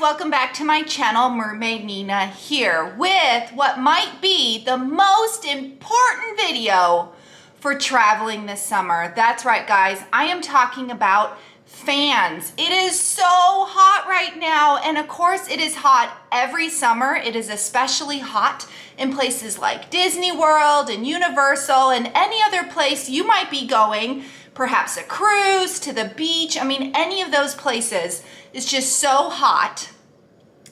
welcome back to my channel. Mermaid Nina here with what might be the most important video for traveling this summer. That's right, guys. I am talking about fans. It is so hot right now, and of course it is hot every summer. It is especially hot in places like Disney World and Universal and any other place you might be going, perhaps a cruise, to the beach. I mean, any of those places is just so hot.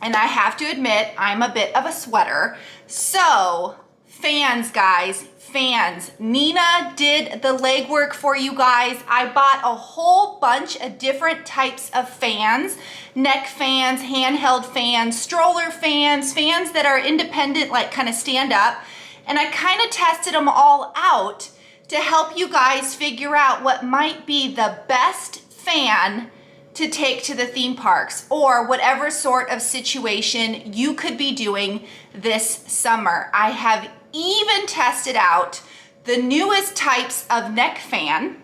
And I have to admit, I'm a bit of a sweater. So fans, guys, fans. Nina did the legwork for you guys. I bought a whole bunch of different types of fans, neck fans, handheld fans, stroller fans, fans that are independent, like kind of stand up. And I kind of tested them all out to help you guys figure out what might be the best fan to take to the theme parks or whatever sort of situation you could be doing this summer. I have even tested out the newest types of neck fan,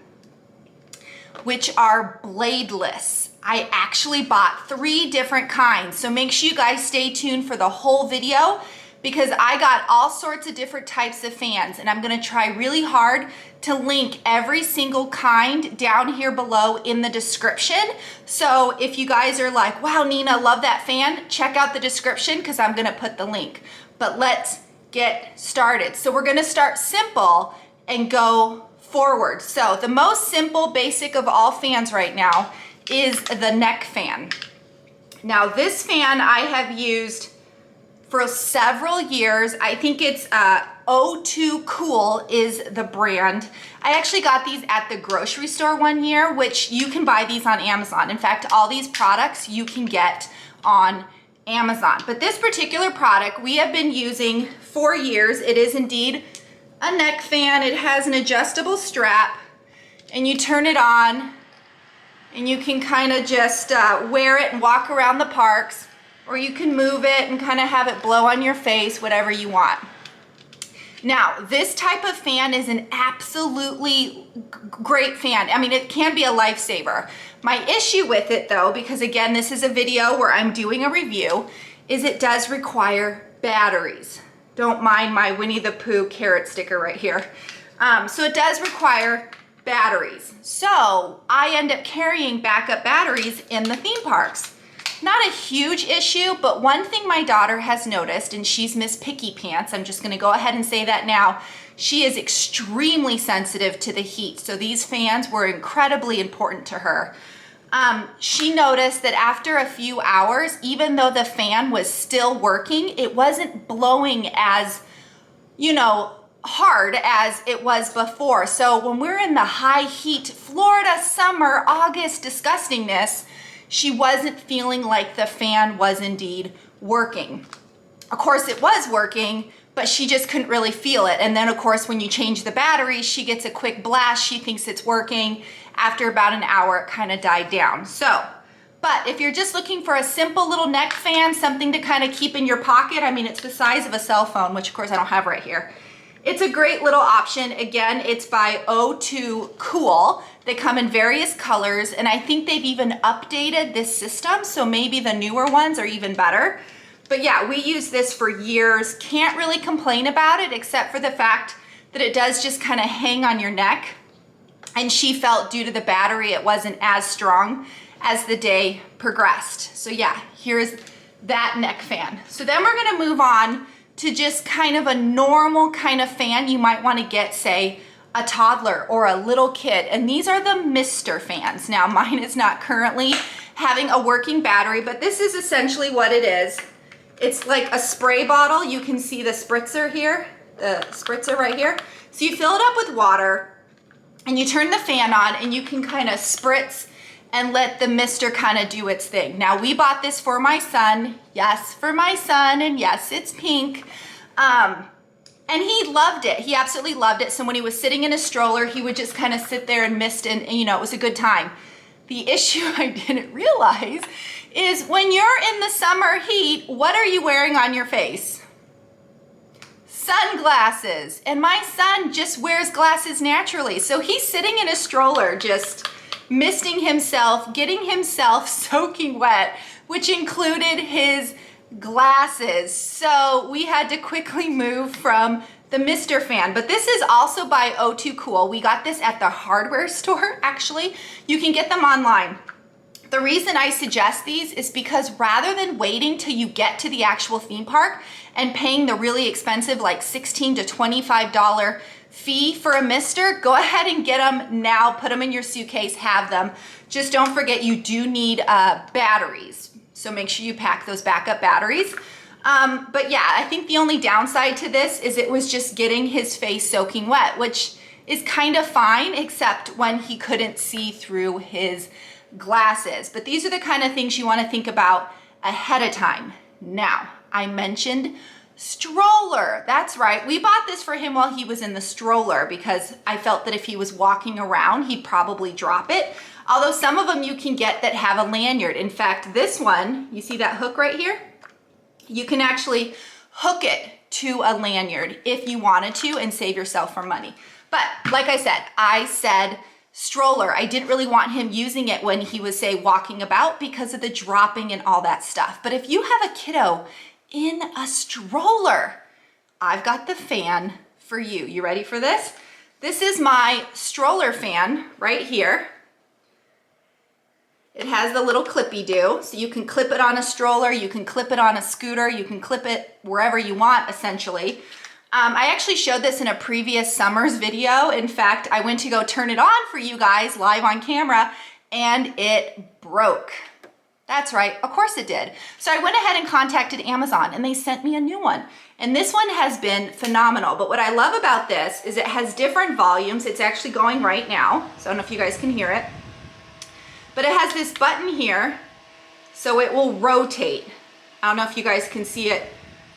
which are bladeless. I actually bought 3 different kinds, so make sure you guys stay tuned for the whole video because I got all sorts of different types of fans, and I'm gonna try really hard to link every single kind down here below in the description. So if you guys are like, wow, Nina, love that fan, check out the description because I'm gonna put the link. But let's get started. So we're gonna start simple and go forward. So the most simple, basic of all fans right now is the neck fan. Now this fan I have used for several years. I think it's O2 Cool is the brand. I actually got these at the grocery store one year, which you can buy these on Amazon. In fact, all these products you can get on Amazon. But this particular product we have been using for years. It is indeed a neck fan. It has an adjustable strap, and you turn it on, and you can kind of just wear it and walk around the parks, or you can move it and kind of have it blow on your face, whatever you want. Now, this type of fan is an absolutely great fan. I mean, it can be a lifesaver. My issue with it though, because again, this is a video where I'm doing a review, is it does require batteries. Don't mind my Winnie the Pooh carrot sticker right here. So it does require batteries. So I end up carrying backup batteries in the theme parks. Not a huge issue, but one thing my daughter has noticed, and she's Miss Picky Pants, I'm just gonna go ahead and say that now, she is extremely sensitive to the heat. So these fans were incredibly important to her. She noticed that after a few hours, even though the fan was still working, it wasn't blowing as, you know, hard as it was before. So when we're in the high heat Florida summer, August disgustingness, she wasn't feeling like the fan was indeed working. Of course it was working, but she just couldn't really feel it. And then of course, when you change the battery, she gets a quick blast. She thinks it's working. After about an hour, it kind of died down. So, but if you're just looking for a simple little neck fan, something to kind of keep in your pocket, I mean, it's the size of a cell phone, which of course I don't have right here. It's a great little option. Again, it's by O2 Cool. They come in various colors, and I think they've even updated this system, so maybe the newer ones are even better. But yeah, we use this for years. Can't really complain about it, except for the fact that it does just kind of hang on your neck. And she felt due to the battery, it wasn't as strong as the day progressed. So yeah, here's that neck fan. So then we're gonna move on to just kind of a normal kind of fan you might want to get, say, a toddler or a little kid. And these are the Mr. fans. Now, mine is not currently having a working battery, but this is essentially what it is. It's like a spray bottle. You can see the spritzer here, the spritzer right here. So you fill it up with water and you turn the fan on, and you can kind of spritz and let the mister kind of do its thing. Now, we bought this for my son. Yes, for my son, and yes, it's pink. And he loved it. He absolutely loved it. So when he was sitting in a stroller, he would just kind of sit there and mist, and you know, it was a good time. The issue I didn't realize is when you're in the summer heat, what are you wearing on your face? Sunglasses. And my son just wears glasses naturally. So he's sitting in a stroller just misting himself, getting himself soaking wet, which included his glasses. So we had to quickly move from the Mr. fan, but this is also by O2 Cool. We got this at the hardware store, actually. You can get them online. The reason I suggest these is because rather than waiting till you get to the actual theme park and paying the really expensive like $16 to $25 fee for a mister, go ahead and get them now, put them in your suitcase, have them. Just don't forget you do need batteries. So make sure you pack those backup batteries. But yeah, I think the only downside to this is it was just getting his face soaking wet, which is kind of fine, except when he couldn't see through his glasses. But these are the kind of things you want to think about ahead of time. Now, I mentioned stroller. That's right. We bought this for him while he was in the stroller because I felt that if he was walking around, he'd probably drop it. Although some of them you can get that have a lanyard. In fact, this one, you see that hook right here? You can actually hook it to a lanyard if you wanted to and save yourself some money. But like I said stroller. I didn't really want him using it when he was, say, walking about because of the dropping and all that stuff. But if you have a kiddo in a stroller, I've got the fan for you. You ready for this? This is my stroller fan right here. It has the little clippy-do, so you can clip it on a stroller, you can clip it on a scooter, you can clip it wherever you want, essentially. I actually showed this in a previous summer's video. In fact, I went to go turn it on for you guys live on camera and it broke. That's right, of course it did. So I went ahead and contacted Amazon and they sent me a new one. And this one has been phenomenal. But what I love about this is it has different volumes. It's actually going right now, so I don't know if you guys can hear it. But it has this button here, so it will rotate. I don't know if you guys can see it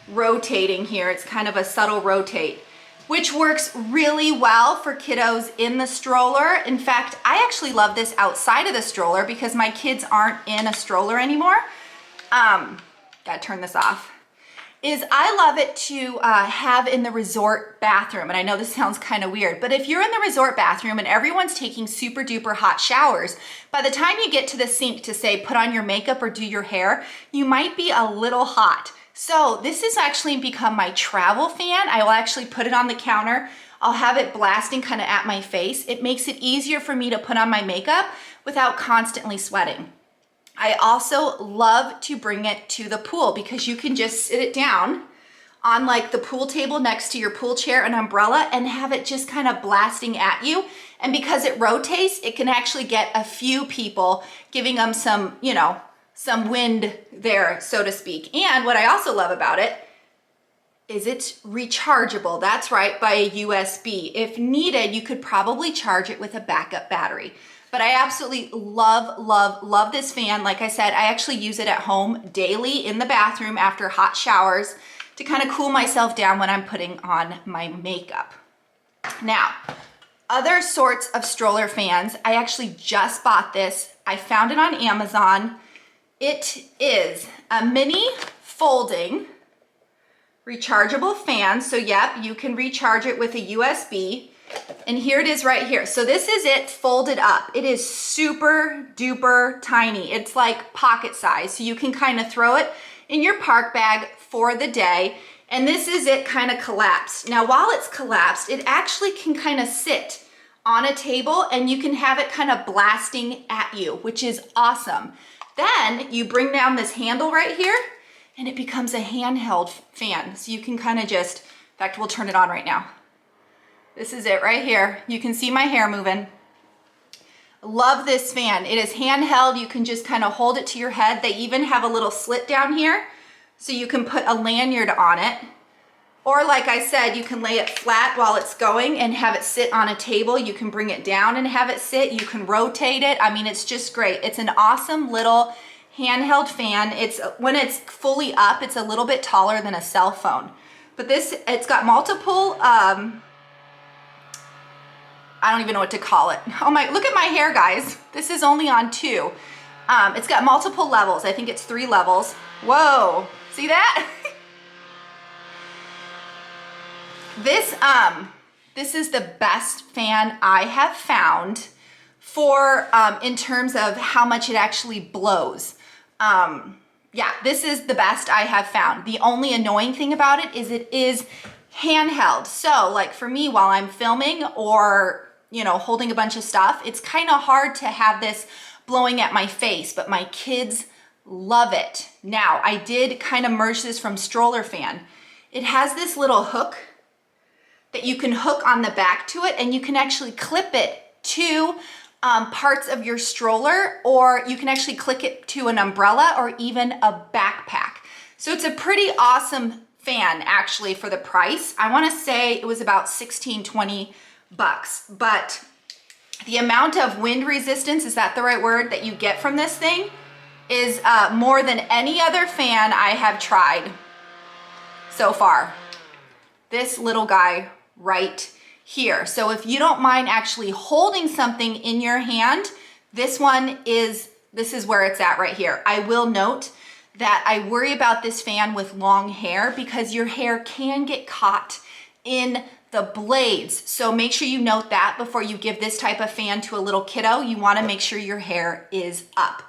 rotating here. It's kind of a subtle rotate, which works really well for kiddos in the stroller. In fact, I actually love this outside of the stroller because my kids aren't in a stroller anymore. Gotta turn this off. I love it to have in the resort bathroom. And I know this sounds kind of weird, but if you're in the resort bathroom and everyone's taking super duper hot showers, by the time you get to the sink to say, put on your makeup or do your hair, you might be a little hot. So this has actually become my travel fan. I will actually put it on the counter. I'll have it blasting kind of at my face. It makes it easier for me to put on my makeup without constantly sweating. I also love to bring it to the pool because you can just sit it down on like the pool table next to your pool chair and umbrella and have it just kind of blasting at you. And because it rotates, it can actually get a few people, giving them some, you know, some wind there, so to speak. And what I also love about it is it's rechargeable. That's right, by a USB. If needed, you could probably charge it with a backup battery. But I absolutely love, love, love this fan. Like I said, I actually use it at home daily in the bathroom after hot showers to kind of cool myself down when I'm putting on my makeup. Now, other sorts of stroller fans, I actually just bought this. I found it on Amazon. It is a mini folding rechargeable fan. So yep, you can recharge it with a USB. And here it is right here. So this is it folded up. It is super duper tiny. It's like pocket size. So you can kind of throw it in your park bag for the day. And this is it kind of collapsed. Now, while it's collapsed, it actually can kind of sit on a table and you can have it kind of blasting at you, which is awesome. Then you bring down this handle right here and it becomes a handheld fan. So you can kind of just, in fact, we'll turn it on right now. This is it right here. You can see my hair moving. Love this fan. It is handheld. You can just kind of hold it to your head. They even have a little slit down here so you can put a lanyard on it. Or like I said, you can lay it flat while it's going and have it sit on a table. You can bring it down and have it sit. You can rotate it. I mean, it's just great. It's an awesome little handheld fan. When it's fully up, it's a little bit taller than a cell phone. But it's got multiple, I don't even know what to call it. Oh my, look at my hair, guys. This is only on 2. It's got multiple levels. I think it's 3 levels. Whoa, see that? This is the best fan I have found for in terms of how much it actually blows. Yeah, this is the best I have found. The only annoying thing about it is handheld. So like for me, while I'm filming or, you know, holding a bunch of stuff, it's kind of hard to have this blowing at my face, but my kids love it. Now, I did kind of merge this from stroller fan. It has this little hook that you can hook on the back to it, and you can actually clip it to parts of your stroller, or you can actually click it to an umbrella or even a backpack. So it's a pretty awesome fan actually for the price. I want to say it was about 16, 20 bucks, but the amount of wind resistance, is that the right word, that you get from this thing is more than any other fan I have tried so far. This little guy right here. So if you don't mind actually holding something in your hand, this is where it's at right here. I will note that I worry about this fan with long hair because your hair can get caught in the blades. So make sure you note that before you give this type of fan to a little kiddo. You want to make sure your hair is up,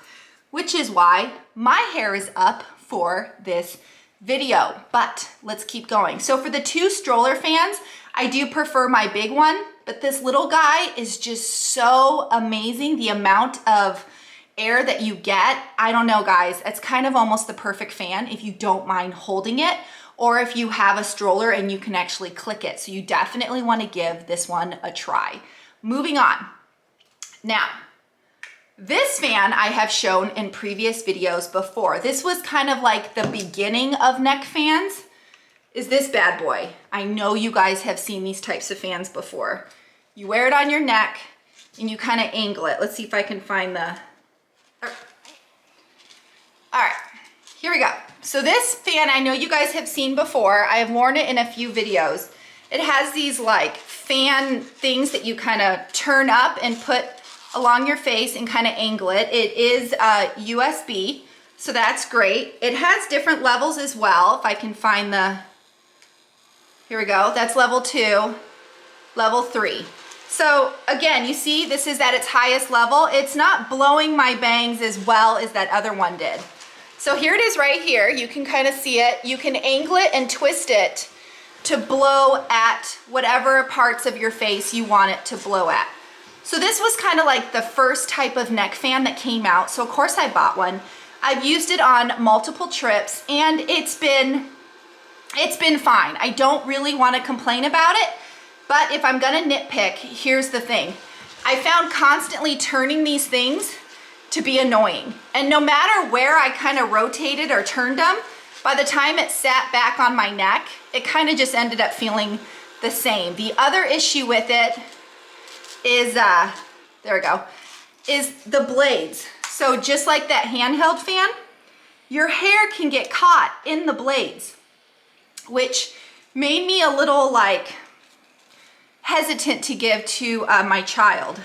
which is why my hair is up for this video. But let's keep going. So for the two stroller fans, I do prefer my big one, but this little guy is just so amazing. The amount of air that you get, I don't know guys, it's kind of almost the perfect fan if you don't mind holding it, or if you have a stroller and you can actually click it. So you definitely want to give this one a try. Moving on. Now, this fan I have shown in previous videos before. This was kind of like the beginning of neck fans, is this bad boy. I know you guys have seen these types of fans before. You wear it on your neck and you kind of angle it. Let's see if I can find the, all right, here we go. So this fan, I know you guys have seen before. I have worn it in a few videos. It has these like fan things that you kind of turn up and put along your face and kind of angle it. It is USB, so that's great. It has different levels as well. If I can find the, here we go. That's level 2, level 3. So again, you see this is at its highest level. It's not blowing my bangs as well as that other one did. So here it is right here. You can kind of see it. You can angle it and twist it to blow at whatever parts of your face you want it to blow at. So this was kind of like the first type of neck fan that came out. So of course I bought one. I've used it on multiple trips and it's been fine. I don't really want to complain about it, but if I'm gonna nitpick, here's the thing. I found constantly turning these things to be annoying. And no matter where I kind of rotated or turned them, by the time it sat back on my neck, it kind of just ended up feeling the same. The other issue with it is, there we go, is the blades. So just like that handheld fan, your hair can get caught in the blades, which made me a little like hesitant to give to my child.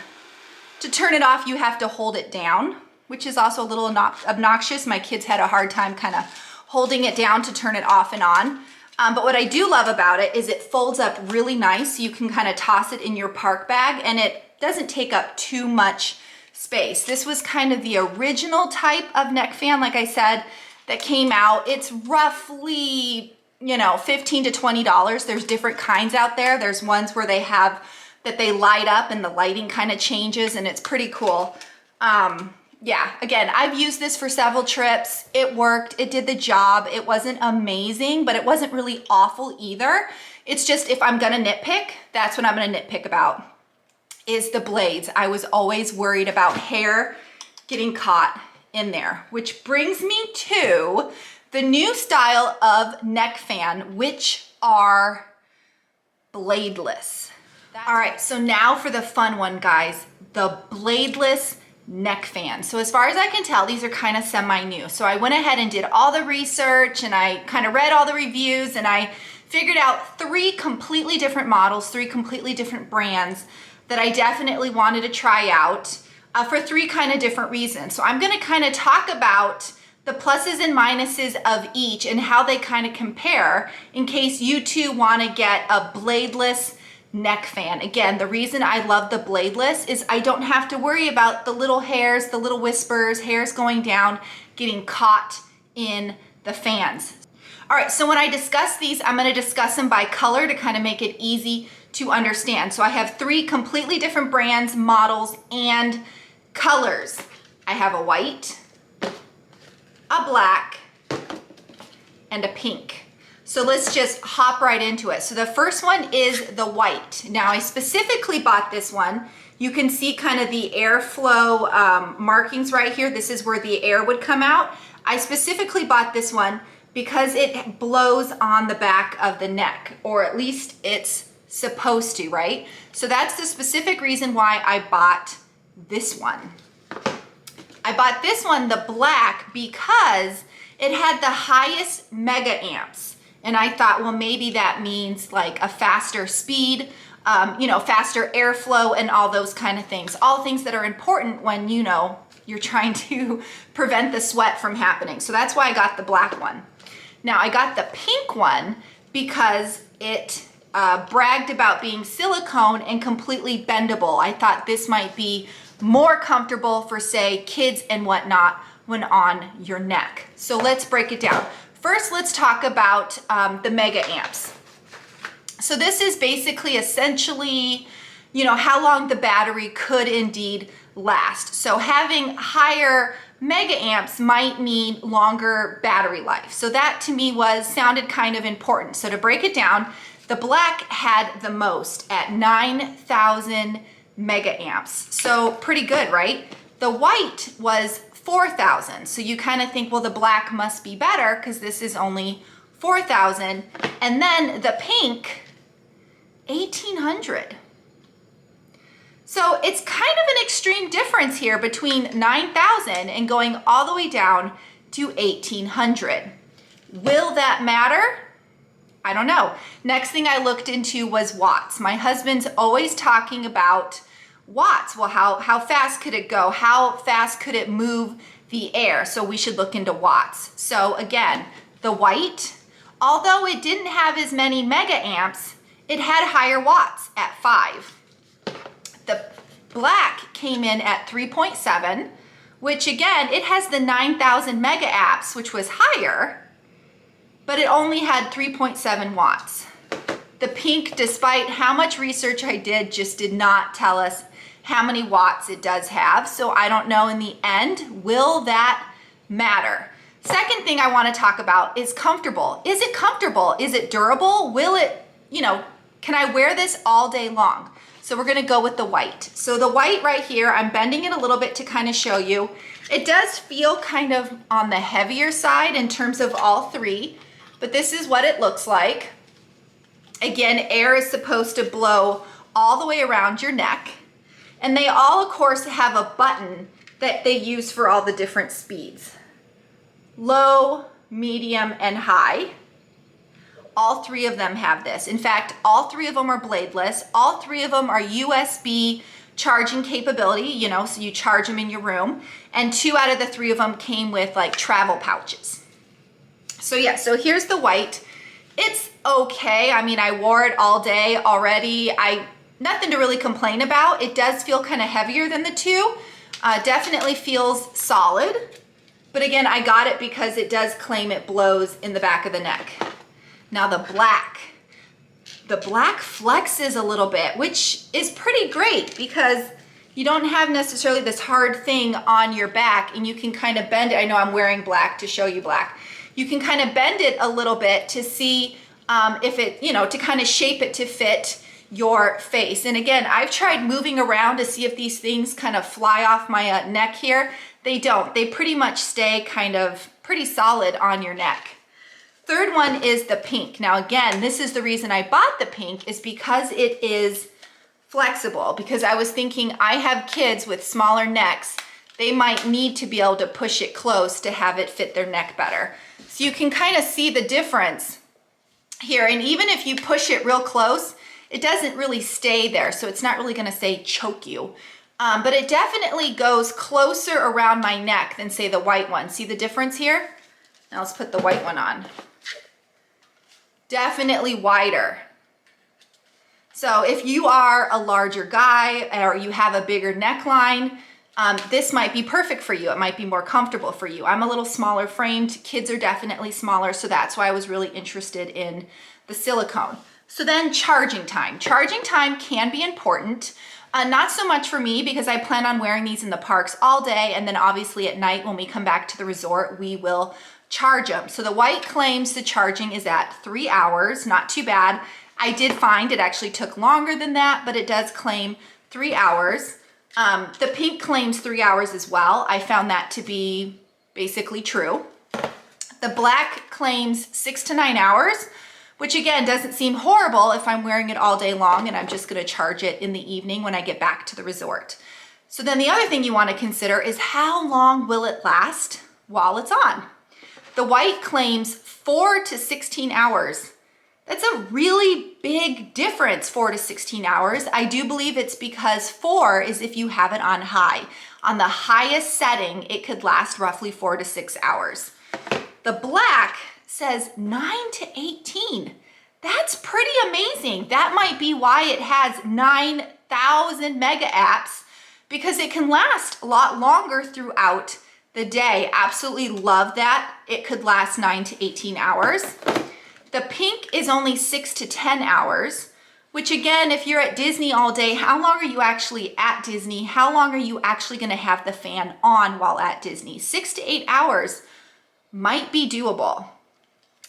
To turn it off, you have to hold it down, which is also a little obnoxious. My kids had a hard time kind of holding it down to turn it off and on. But what I do love about it is it folds up really nice. So you can kind of toss it in your park bag and it doesn't take up too much space. This was kind of the original type of neck fan, like I said, that came out. It's roughly, you know, $15 to $20. There's different kinds out there. There's ones where they have that they light up and the lighting kind of changes and it's pretty cool. Yeah, again, I've used this for several trips. It worked, it did the job. It wasn't amazing, but it wasn't really awful either. It's just if I'm gonna nitpick, that's what I'm gonna nitpick about, is the blades. I was always worried about hair getting caught in there, which brings me to the new style of neck fan, which are bladeless. All right, so now for the fun one, guys, the bladeless neck fan. So as far as I can tell, these are kind of semi-new. So I went ahead and did all the research and I kind of read all the reviews and I figured out 3 completely different models, 3 completely different brands that I definitely wanted to try out for 3 kind of different reasons. So I'm gonna kind of talk about the pluses and minuses of each and how they kind of compare in case you too want to get a bladeless neck fan. Again, the reason I love the Bladeless is I don't have to worry about the little hairs, the little whispers, hairs going down, getting caught in the fans. All right, so when I discuss these, I'm gonna discuss them by color to kind of make it easy to understand. So I have 3 completely different brands, models, and colors. I have a white, a black, and a pink. So let's just hop right into it. So the first one is the white. Now I specifically bought this one. You can see kind of the airflow markings right here. This is where the air would come out. I specifically bought this one because it blows on the back of the neck, or at least it's supposed to, right? So that's the specific reason why I bought this one. I bought this one, the black, because it had the highest mega amps. And I thought, well, maybe that means like a faster speed, faster airflow and all those kind of things. All things that are important when, you're trying to prevent the sweat from happening. So that's why I got the black one. Now I got the pink one because it bragged about being silicone and completely bendable. I thought this might be more comfortable for, say, kids and whatnot when on your neck. So let's break it down. First, let's talk about the mega amps. So this is basically essentially, how long the battery could indeed last. So having higher mega amps might mean longer battery life. So that to me sounded kind of important. So to break it down, the black had the most at 9,000 mega amps. So pretty good, right? The white was 4,000. So you kind of think, well, the black must be better because this is only 4,000. And then the pink, 1,800. So it's kind of an extreme difference here between 9,000 and going all the way down to 1,800. Will that matter? I don't know. Next thing I looked into was watts. My husband's always talking about watts. Well, how fast could it go? How fast could it move the air? So we should look into watts. So again, the white, although it didn't have as many mega amps, it had higher watts at 5. The black came in at 3.7, which again, it has the 9,000 mega amps, which was higher, but it only had 3.7 watts. The pink, despite how much research I did, just did not tell us how many watts it does have. So I don't know in the end, will that matter? Second thing I want to talk about is comfortable. Is it comfortable? Is it durable? Will it, can I wear this all day long? So we're going to go with the white. So the white right here, I'm bending it a little bit to kind of show you. It does feel kind of on the heavier side in terms of all 3, but this is what it looks like. Again, air is supposed to blow all the way around your neck. And they all, of course, have a button that they use for all the different speeds. Low, medium, and high. All 3 of them have this. In fact, all 3 of them are bladeless. All 3 of them are USB charging capability, so you charge them in your room. And 2 out of the 3 of them came with like travel pouches. So yeah, so here's the white. It's okay. I mean, I wore it all day already. Nothing to really complain about. It does feel kind of heavier than the 2. Definitely feels solid. But again, I got it because it does claim it blows in the back of the neck. Now the black flexes a little bit, which is pretty great because you don't have necessarily this hard thing on your back and you can kind of bend it. I know I'm wearing black to show you black. You can kind of bend it a little bit to see if it, to kind of shape it to fit your face. And again, I've tried moving around to see if these things kind of fly off my neck here. They don't. They pretty much stay kind of pretty solid on your neck. Third one is the pink. Now again, this is the reason I bought the pink is because it is flexible. Because I was thinking I have kids with smaller necks. They might need to be able to push it close to have it fit their neck better. So you can kind of see the difference here. And even if you push it real close, it doesn't really stay there. So it's not really gonna say choke you. But it definitely goes closer around my neck than say the white one. See the difference here? Now let's put the white one on. Definitely wider. So if you are a larger guy or you have a bigger neckline, this might be perfect for you. It might be more comfortable for you. I'm a little smaller framed. Kids are definitely smaller, so that's why I was really interested in the silicone. So then charging time. Charging time can be important. Not so much for me because I plan on wearing these in the parks all day, and then obviously at night when we come back to the resort, we will charge them. So the white claims the charging is at 3 hours, not too bad. I did find it actually took longer than that, but it does claim 3 hours. The pink claims 3 hours as well. I found that to be basically true. The black claims 6 to 9 hours, which again doesn't seem horrible if I'm wearing it all day long and I'm just gonna charge it in the evening when I get back to the resort. So then the other thing you wanna consider is how long will it last while it's on? The white claims 4 to 16 hours. That's a really big difference, 4 to 16 hours. I do believe it's because 4 is if you have it on high. On the highest setting, it could last roughly 4 to 6 hours. The black says 9 to 18. That's pretty amazing. That might be why it has 9,000 mega apps, because it can last a lot longer throughout the day. Absolutely love that. It could last 9 to 18 hours. The pink is only 6 to 10 hours, which again, if you're at Disney all day, how long are you actually at Disney? How long are you actually gonna have the fan on while at Disney? 6 to 8 hours might be doable.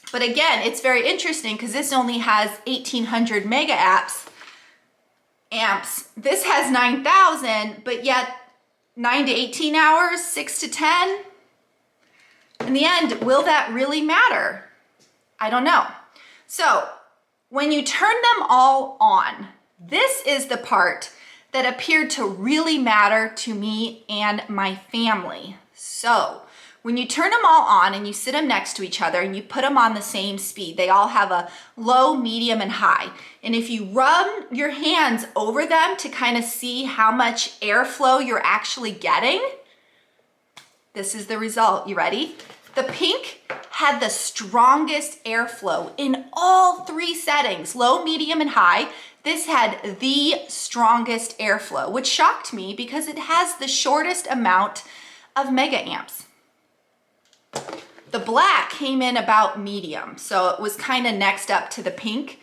But again, it's very interesting because this only has 1,800 mega amps. This has 9,000, but yet 9 to 18 hours, 6 to 10. In the end, will that really matter? I don't know. So when you turn them all on, this is the part that appeared to really matter to me and my family. So when you turn them all on and you sit them next to each other and you put them on the same speed, they all have a low, medium, and high. And if you rub your hands over them to kind of see how much airflow you're actually getting, this is the result. You ready? The pink had the strongest airflow in all 3 settings, low, medium, and high. This had the strongest airflow, which shocked me because it has the shortest amount of mega amps. The black came in about medium, so it was kind of next up to the pink.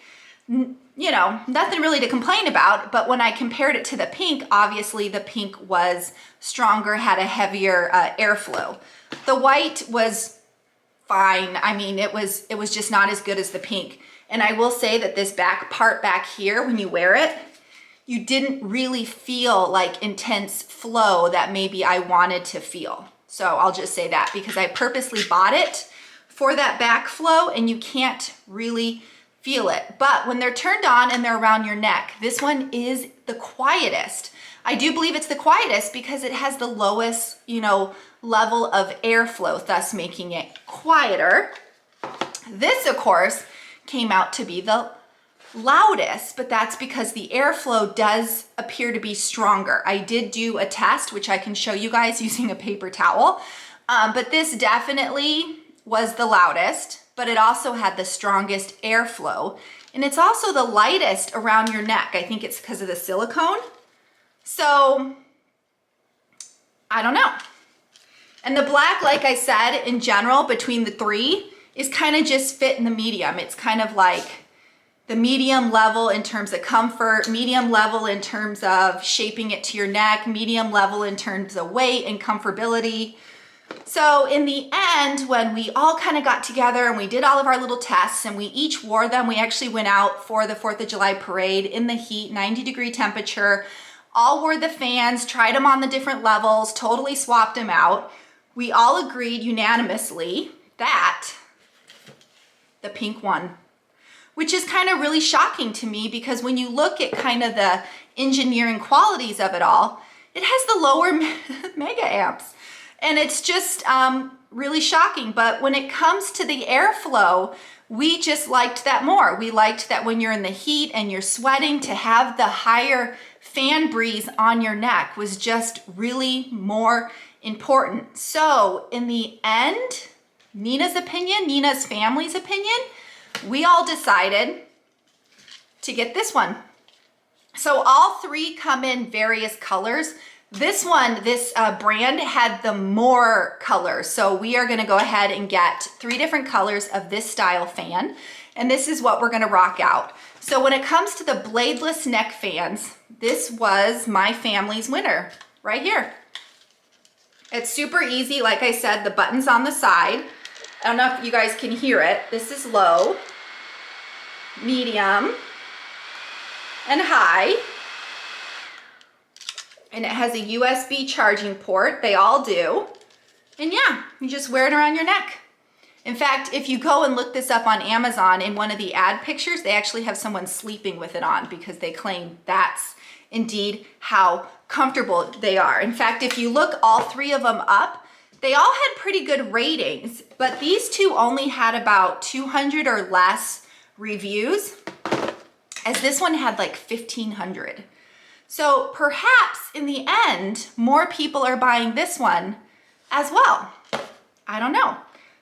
You know, nothing really to complain about, but when I compared it to the pink, obviously the pink was stronger, had a heavier airflow. The white was fine. I mean, it was just not as good as the pink. And I will say that this back part back here, when you wear it, you didn't really feel like intense flow that maybe I wanted to feel. So I'll just say that because I purposely bought it for that back flow and you can't really feel it. But when they're turned on and they're around your neck, this one is the quietest. I do believe it's the quietest because it has the lowest, level of airflow, thus making it quieter. This, of course, came out to be the loudest, but that's because the airflow does appear to be stronger. I did do a test, which I can show you guys using a paper towel, but this definitely was the loudest, but it also had the strongest airflow, and it's also the lightest around your neck. I think it's because of the silicone. So I don't know. And the black, like I said, in general, between the 3 is kind of just fit in the medium. It's kind of like the medium level in terms of comfort, medium level in terms of shaping it to your neck, medium level in terms of weight and comfortability. So in the end, when we all kind of got together and we did all of our little tests and we each wore them, we actually went out for the 4th of July parade in the heat, 90-degree temperature, all wore the fans, tried them on the different levels, totally swapped them out. We all agreed unanimously that the pink won, which is kind of really shocking to me because when you look at kind of the engineering qualities of it all, it has the lower mega amps. And it's just really shocking. But when it comes to the airflow, we just liked that more. We liked that when you're in the heat and you're sweating, to have the higher fan breeze on your neck was just really more important. So in the end, Nina's opinion, Nina's family's opinion, we all decided to get this one. So all three come in various colors. This one, this brand had the more colors. So we are gonna go ahead and get 3 different colors of this style fan. And this is what we're gonna rock out. So when it comes to the bladeless neck fans, this was my family's winner right here. It's super easy. Like I said, the button's on the side. I don't know if you guys can hear it. This is low, medium, and high. And it has a USB charging port. They all do. And yeah, you just wear it around your neck. In fact, if you go and look this up on Amazon, in one of the ad pictures, they actually have someone sleeping with it on because they claim that's indeed how comfortable they are. In fact, if you look all 3 of them up, they all had pretty good ratings, but these 2 only had about 200 or less reviews, as this one had like 1,500. So perhaps in the end, more people are buying this one as well. I don't know.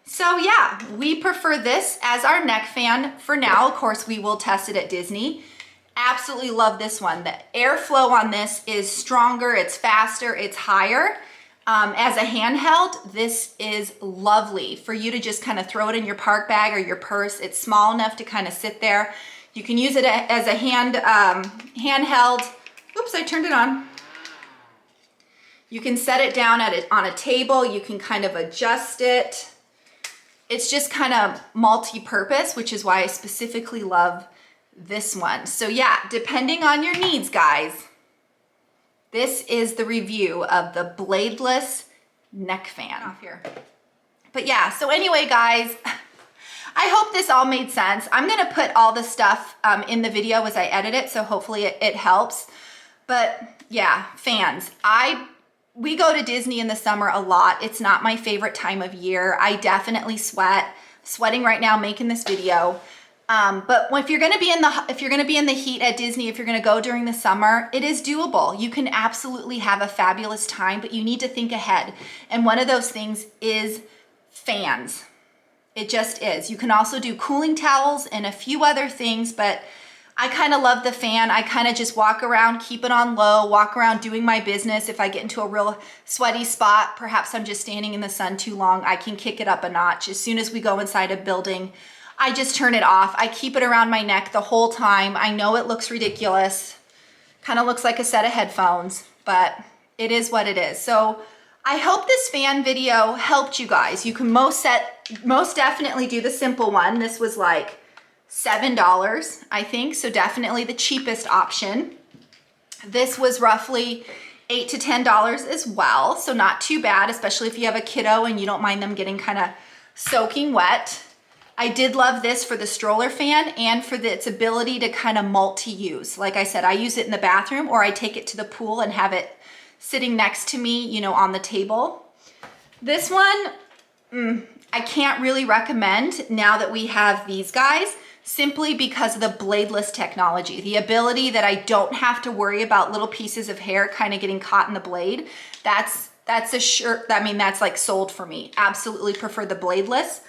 So yeah, we prefer this as our neck fan for now. Of course, we will test it at Disney. Absolutely love this one. The airflow on this is stronger, it's faster, it's higher. As a handheld, this is lovely for you to just kind of throw it in your park bag or your purse. It's small enough to kind of sit there. You can use it as a handheld. Oops, I turned it on. You can set it down on a table. You can kind of adjust it. It's just kind of multi-purpose, which is why I specifically love this one. So yeah, depending on your needs, guys, this is the review of the bladeless neck fan off here. But yeah, so anyway, guys, I hope this all made sense. I'm gonna put all the stuff in the video as I edit it, so hopefully it helps. But yeah, fans, we go to Disney in the summer a lot. It's not my favorite time of year. I definitely sweating right now making this video. But if you're gonna be in the heat at Disney, if you're gonna go during the summer, it is doable. You can absolutely have a fabulous time, but you need to think ahead. And one of those things is fans. It just is. You can also do cooling towels and a few other things, but I kind of love the fan. I kind of just walk around, keep it on low, walk around doing my business. If I get into a real sweaty spot, perhaps I'm just standing in the sun too long, I can kick it up a notch. As soon as we go inside a building, I just turn it off. I keep it around my neck the whole time. I know it looks ridiculous. Kind of looks like a set of headphones, but it is what it is. So I hope this fan video helped you guys. You can most definitely do the simple one. This was like $7, I think, so definitely the cheapest option. This was roughly $8 to $10 as well, so not too bad, especially if you have a kiddo and you don't mind them getting kind of soaking wet. I did love this for the stroller fan and for its ability to kind of multi-use. Like I said, I use it in the bathroom or I take it to the pool and have it sitting next to me, you know, on the table. This one, I can't really recommend now that we have these guys, simply because of the bladeless technology, the ability that I don't have to worry about little pieces of hair kind of getting caught in the blade. That's a sure, I mean, that's like sold for me. Absolutely prefer the bladeless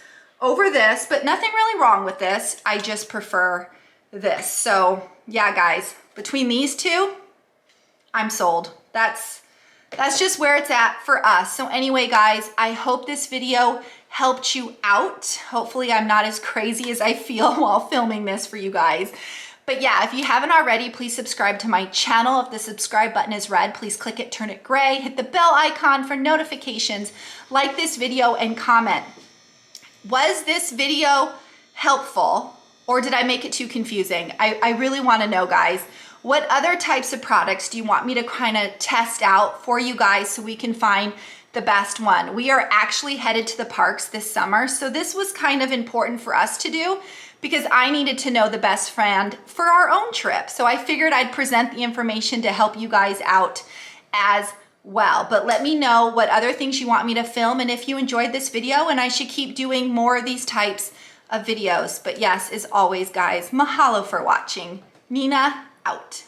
over this, but nothing really wrong with this. I just prefer this. So yeah, guys, between these 2, I'm sold. That's just where it's at for us. So anyway, guys, I hope this video helped you out. Hopefully I'm not as crazy as I feel while filming this for you guys. But yeah, if you haven't already, please subscribe to my channel. If the subscribe button is red, please click it, turn it gray, hit the bell icon for notifications, like this video, and comment. Was this video helpful or did I make it too confusing? I really want to know, guys. What other types of products do you want me to kind of test out for you guys so we can find the best one? We are actually headed to the parks this summer, so this was kind of important for us to do because I needed to know the best friend for our own trip. So I figured I'd present the information to help you guys out as well. But let me know what other things you want me to film and if you enjoyed this video, and I should keep doing more of these types of videos. But yes, as always, guys, mahalo for watching. Nina out.